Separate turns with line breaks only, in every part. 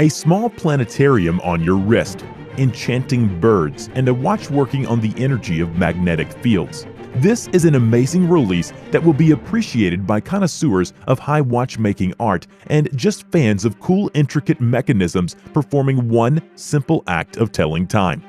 A small planetarium on your wrist, enchanting birds, and a watch working on the energy of magnetic fields. This is an amazing release that will be appreciated by connoisseurs of high watchmaking art and just fans of cool, intricate mechanisms performing one simple act of telling time.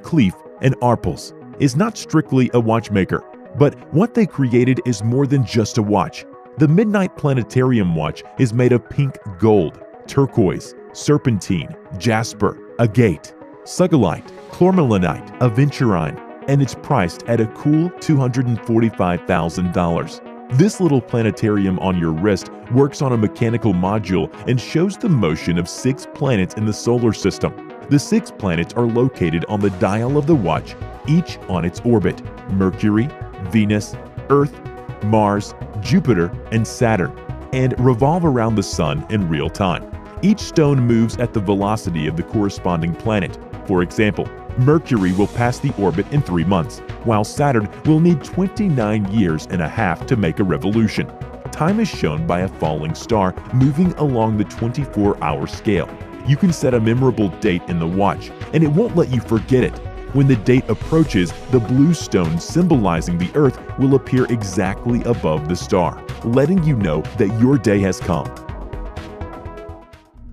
Cleef and Arpels is not strictly a watchmaker, but what they created is more than just a watch. The Midnight Planetarium watch is made of pink gold, turquoise, serpentine, jasper, agate, sugilite, tourmalinite, aventurine, and it's priced at a cool $245,000. This little planetarium on your wrist works on a mechanical module and shows the motion of 6 planets in the solar system. The 6 planets are located on the dial of the watch, each on its orbit: Mercury, Venus, Earth, Mars, Jupiter, and Saturn, and revolve around the Sun in real time. Each stone moves at the velocity of the corresponding planet. For example, Mercury will pass the orbit in 3 months, while Saturn will need 29 years and a half to make a revolution. Time is shown by a falling star moving along the 24-hour scale. You can set a memorable date in the watch, and it won't let you forget it. When the date approaches, the blue stone symbolizing the Earth will appear exactly above the star, letting you know that your day has come.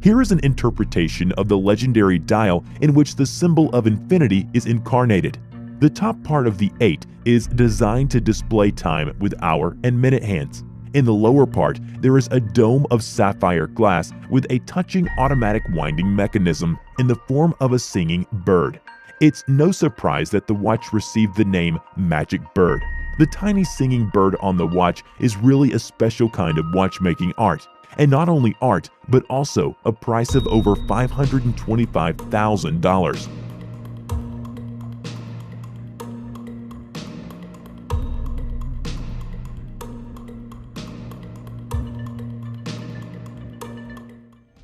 Here is an interpretation of the legendary dial in which the symbol of infinity is incarnated. The top part of the 8 is designed to display time with hour and minute hands. In the lower part, there is a dome of sapphire glass with a touching automatic winding mechanism in the form of a singing bird. It's no surprise that the watch received the name Magic Bird. The tiny singing bird on the watch is really a special kind of watchmaking art. And not only art, but also a price of over $525,000.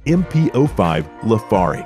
MP05 Lafari.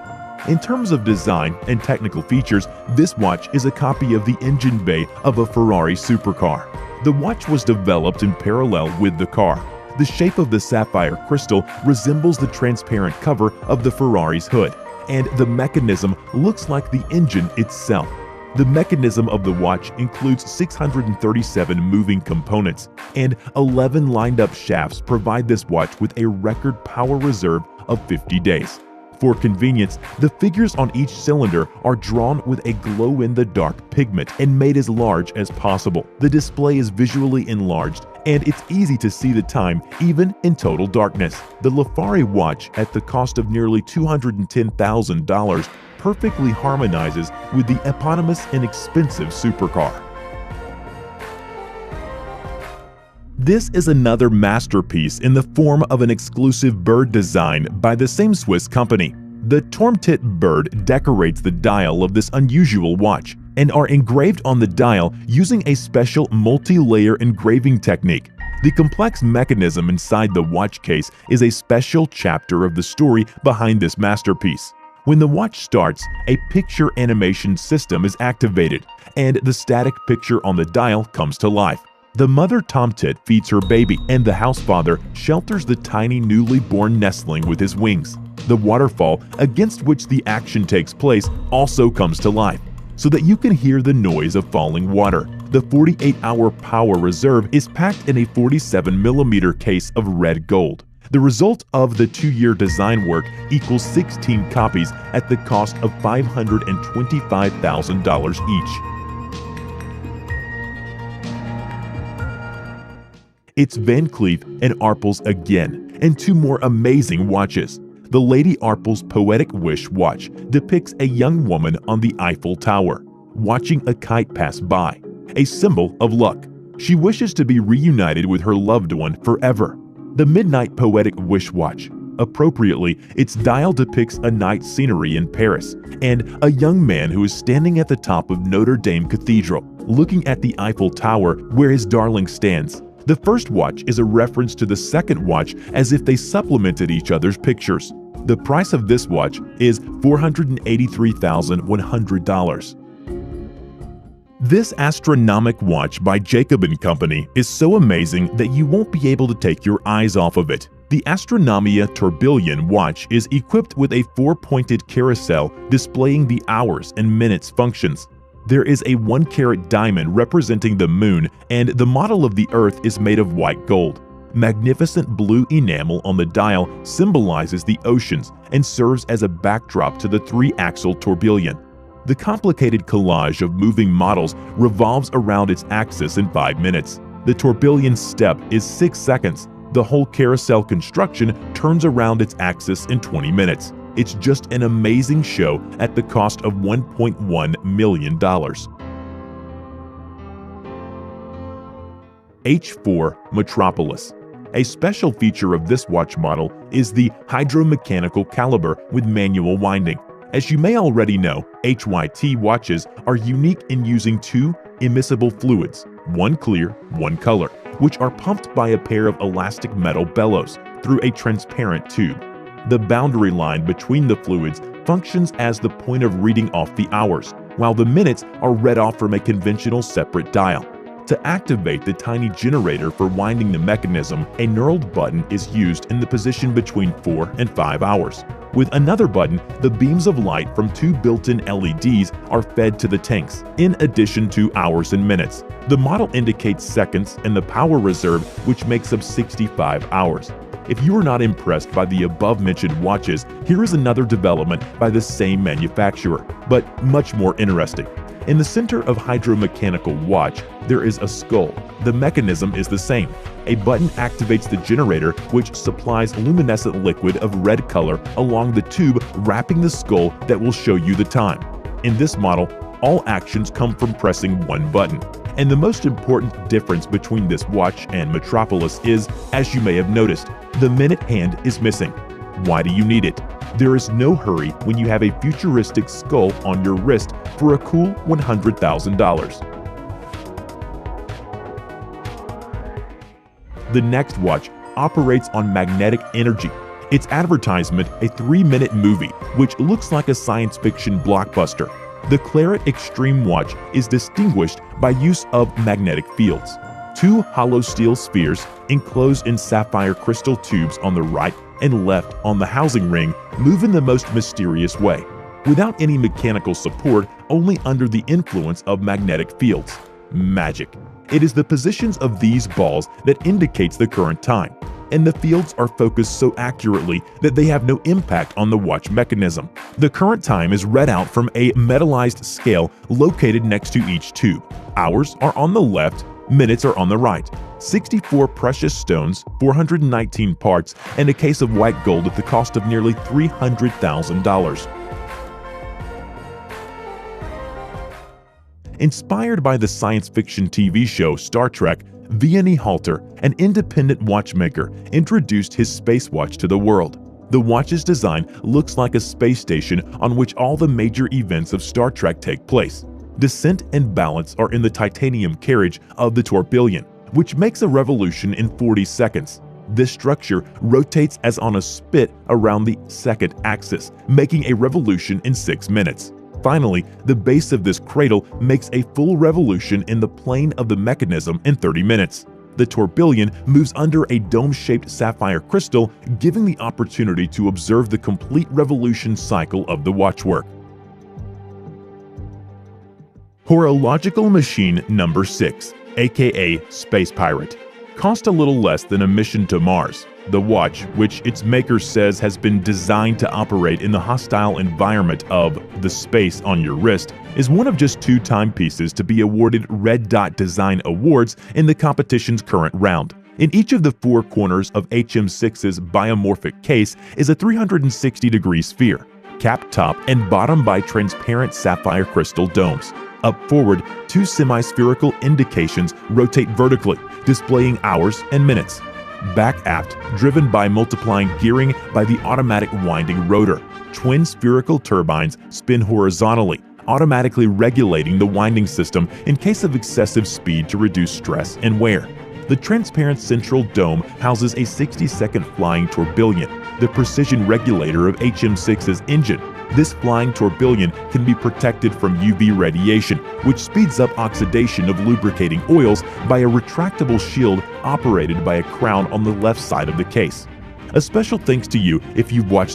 In terms of design and technical features, this watch is a copy of the engine bay of a Ferrari supercar. The watch was developed in parallel with the car. The shape of the sapphire crystal resembles the transparent cover of the Ferrari's hood, and the mechanism looks like the engine itself. The mechanism of the watch includes 637 moving components, and 11 lined-up shafts provide this watch with a record power reserve of 50 days. For convenience, the figures on each cylinder are drawn with a glow-in-the-dark pigment and made as large as possible. The display is visually enlarged, and it's easy to see the time even in total darkness. The Lafari watch, at the cost of nearly $210,000, perfectly harmonizes with the eponymous and expensive supercar. This is another masterpiece in the form of an exclusive bird design by the same Swiss company. The Turmtit bird decorates the dial of this unusual watch and are engraved on the dial using a special multi-layer engraving technique. The complex mechanism inside the watch case is a special chapter of the story behind this masterpiece. When the watch starts, a picture animation system is activated, and the static picture on the dial comes to life. The mother tomtit feeds her baby, and the housefather shelters the tiny newly born nestling with his wings. The waterfall against which the action takes place also comes to life, so that you can hear the noise of falling water. The 48-hour power reserve is packed in a 47mm case of red gold. The result of the 2-year design work equals 16 copies at the cost of $525,000 each. It's Van Cleef and Arpels again, and 2 more amazing watches. The Lady Arpels Poetic Wish watch depicts a young woman on the Eiffel Tower, watching a kite pass by, a symbol of luck. She wishes to be reunited with her loved one forever. The Midnight Poetic Wish watch. Appropriately, its dial depicts a night scenery in Paris and a young man who is standing at the top of Notre Dame Cathedral, looking at the Eiffel Tower where his darling stands. The first watch is a reference to the second watch as if they supplemented each other's pictures. The price of this watch is $483,100. This astronomic watch by Jacob & Company is so amazing that you won't be able to take your eyes off of it. The Astronomia Tourbillon watch is equipped with a 4-pointed carousel displaying the hours and minutes functions. There is a 1-carat diamond representing the moon, and the model of the Earth is made of white gold. Magnificent blue enamel on the dial symbolizes the oceans and serves as a backdrop to the 3-axle tourbillon. The complicated collage of moving models revolves around its axis in 5 minutes. The tourbillon step is 6 seconds. The whole carousel construction turns around its axis in 20 minutes. It's just an amazing show at the cost of $1.1 million. H4 Metropolis. A special feature of this watch model is the hydromechanical caliber with manual winding. As you may already know, HYT watches are unique in using 2 immiscible fluids, one clear, one color, which are pumped by a pair of elastic metal bellows through a transparent tube. The boundary line between the fluids functions as the point of reading off the hours, while the minutes are read off from a conventional separate dial. To activate the tiny generator for winding the mechanism, a knurled button is used in the position between 4 and 5 hours. With another button, the beams of light from 2 built-in LEDs are fed to the tanks, in addition to hours and minutes. The model indicates seconds and the power reserve, which makes up 65 hours. If you are not impressed by the above-mentioned watches, here is another development by the same manufacturer, but much more interesting. In the center of hydromechanical watch, there is a skull. The mechanism is the same. A button activates the generator, which supplies luminescent liquid of red color along the tube wrapping the skull that will show you the time. In this model, all actions come from pressing one button. And the most important difference between this watch and Metropolis is, as you may have noticed, the minute hand is missing. Why do you need it? There is no hurry when you have a futuristic skull on your wrist for a cool $100,000. The next watch operates on magnetic energy. Its advertisement, a 3-minute movie, which looks like a science fiction blockbuster. The Claret Extreme watch is distinguished by use of magnetic fields. 2 hollow steel spheres enclosed in sapphire crystal tubes on the right and left on the housing ring move in the most mysterious way, without any mechanical support, only under the influence of magnetic fields. Magic. It is the positions of these balls that indicates the current time, and the fields are focused so accurately that they have no impact on the watch mechanism. The current time is read out from a metallized scale located next to each tube. Hours are on the left, minutes are on the right. 64 precious stones, 419 parts, and a case of white gold at the cost of nearly $300,000. Inspired by the science fiction TV show Star Trek, Vianney Halter, an independent watchmaker, introduced his space watch to the world. The watch's design looks like a space station on which all the major events of Star Trek take place. Descent and balance are in the titanium carriage of the tourbillon, which makes a revolution in 40 seconds. This structure rotates as on a spit around the second axis, making a revolution in 6 minutes. Finally, the base of this cradle makes a full revolution in the plane of the mechanism in 30 minutes. The tourbillon moves under a dome-shaped sapphire crystal, giving the opportunity to observe the complete revolution cycle of the watchwork. Horological machine number 6, aka Space Pirate. Cost a little less than a mission to Mars. The watch, which its maker says has been designed to operate in the hostile environment of the space on your wrist, is one of just 2 timepieces to be awarded Red Dot Design Awards in the competition's current round. In each of the 4 corners of HM6's biomorphic case is a 360-degree sphere, capped top and bottom by transparent sapphire crystal domes. Up forward, 2 semi-spherical indications rotate vertically, displaying hours and minutes. Back aft, driven by multiplying gearing by the automatic winding rotor. Twin spherical turbines spin horizontally, automatically regulating the winding system in case of excessive speed to reduce stress and wear. The transparent central dome houses a 60-second flying tourbillon, the precision regulator of HM6's engine. This flying tourbillon can be protected from UV radiation, which speeds up oxidation of lubricating oils by a retractable shield operated by a crown on the left side of the case. A special thanks to you if you've watched